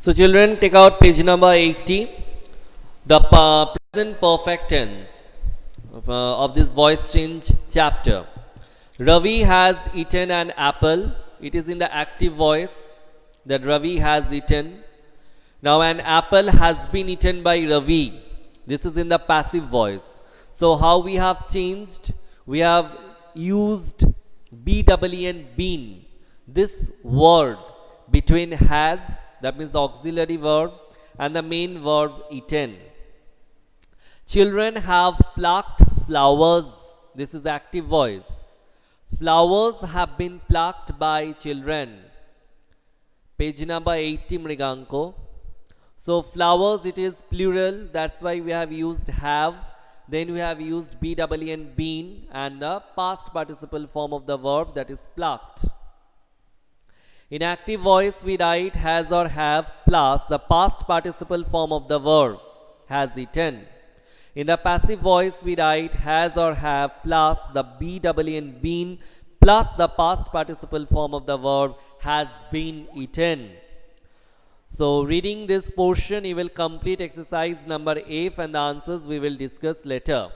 So children, take out page number 80, the present perfect tense of this voice change chapter. Ravi has eaten an apple. It is in the active voice that Ravi has eaten. Now an apple has been eaten by Ravi. This is in the passive voice. So how we have changed? We have used BEEN been. This word between has, that means the auxiliary verb, and the main verb eaten. Children have plucked flowers. This is active voice. Flowers have been plucked by children. Page number 80, Mriganko. So flowers, it is plural. That's why we have used have. Then we have used BEEN been and the past participle form of the verb, that is plucked. In active voice we write has or have plus the past participle form of the verb has eaten. In the passive voice we write has or have plus the BEEN been plus the past participle form of the verb has been eaten. So reading this portion you will complete exercise number 8 and the answers we will discuss later.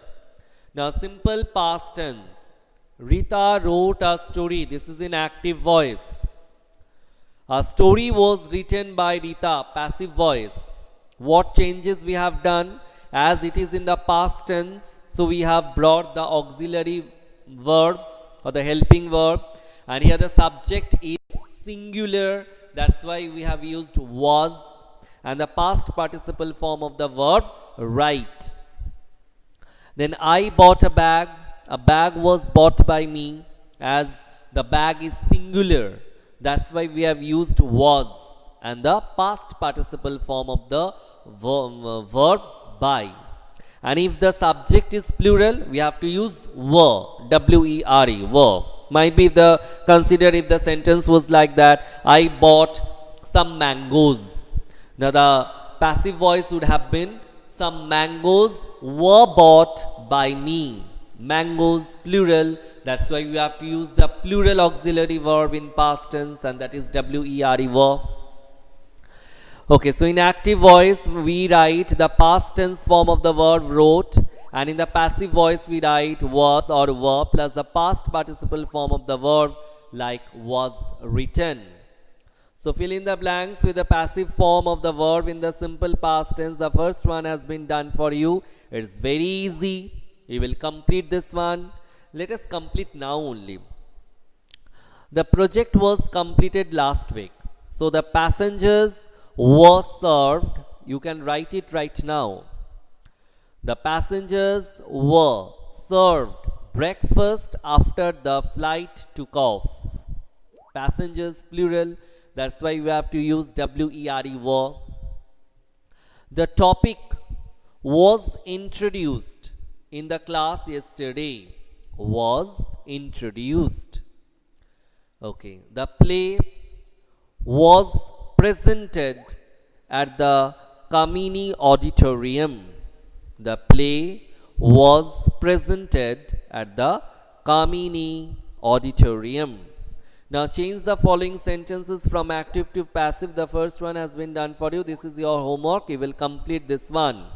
Now simple past tense. Rita wrote a story. This is in active voice. A story was written by Rita, passive voice. What changes we have done? As it is in the past tense, so we have brought the auxiliary verb or the helping verb, and here the subject is singular. That's why we have used was, and the past participle form of the verb write. Then I bought a bag. A bag was bought by me, as the bag is singular. That's why we have used was and the past participle form of the verb by. And if the subject is plural, we have to use were, W-E-R-E, were. Might be if the, consider if the sentence was like that, I bought some mangoes. Now the passive voice would have been some mangoes were bought by me. Mangoes, plural. That's why we have to use the plural auxiliary verb in past tense, and that is W-E-R-E, were. Okay, so in active voice we write the past tense form of the verb wrote, and in the passive voice we write was or were plus the past participle form of the verb like was written. So fill in the blanks with the passive form of the verb in the simple past tense. The first one has been done for you. It's very easy. You will complete this one. Let us complete now only. The project was completed last week. So the passengers were served. You can write it right now. The passengers were served breakfast after the flight took off. Passengers, plural. That's why we have to use W-E-R-E, were. The topic was introduced in the class yesterday. Was introduced. Okay. The play was presented at the Kamini Auditorium. The play was presented at the Kamini Auditorium. Now change the following sentences from active to passive. The first one has been done for you. This is your homework. You will complete this one.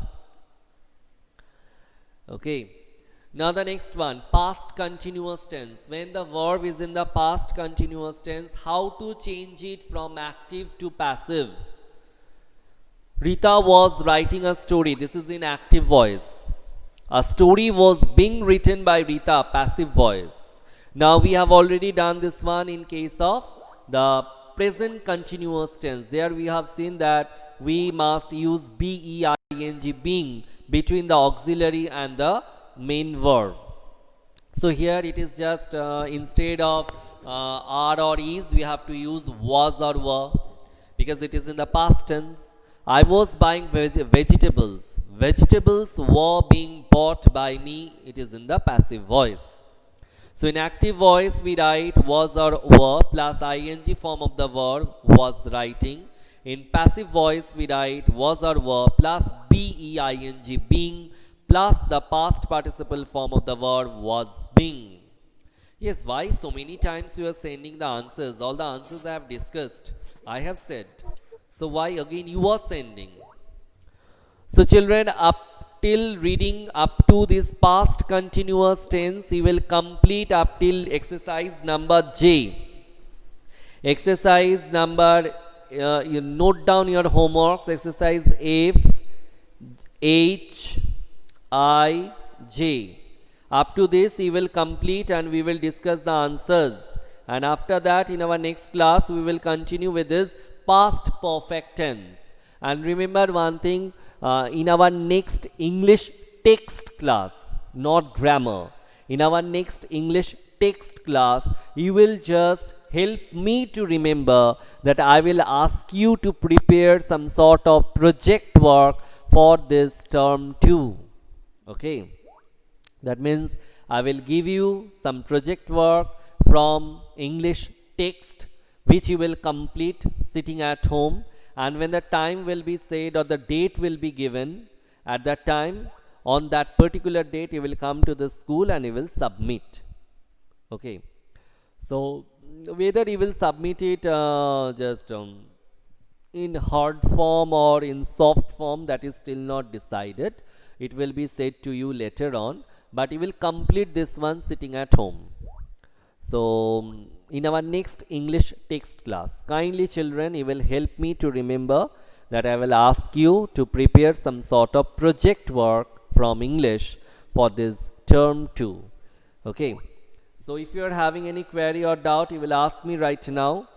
Okay. Now the next one, past continuous tense. When the verb is in the past continuous tense, how to change it from active to passive? Rita was writing a story. This is in active voice. A story was being written by Rita, passive voice. Now we have already done this one in case of the present continuous tense. There we have seen that we must use BEING, being, between the auxiliary and the main verb. So here it is just instead of are or is, we have to use was or were, because it is in the past tense. I was buying vegetables. Vegetables were being bought by me. It is in the passive voice. So in active voice we write was or were plus ing form of the verb was writing. In passive voice we write was or were plus BEING, being, plus the past participle form of the verb was being. Yes, why so many times you are sending the answers? All the answers I have discussed, I have said. So why again you are sending? So children, up till reading up to this past continuous tense, you will complete up till exercise number J. Exercise number, you note down your homeworks. Exercise F, H, I, J. Up to this you will complete and we will discuss the answers. And after that in our next class we will continue with this past perfect tense. And remember one thing, in our next English text class, not grammar, in our next English text class, you will just help me to remember that I will ask you to prepare some sort of project work for this term 2. Okay, that means I will give you some project work from English text which you will complete sitting at home, and when the time will be said or the date will be given, at that time on that particular date you will come to the school and you will submit. Okay, so whether you will submit it just in hard form or in soft form, that is still not decided. It will be said to you later on, but you will complete this one sitting at home. So in our next English text class, kindly children, you will help me to remember that I will ask you to prepare some sort of project work from English for this term 2. Okay, so if you are having any query or doubt, you will ask me right now.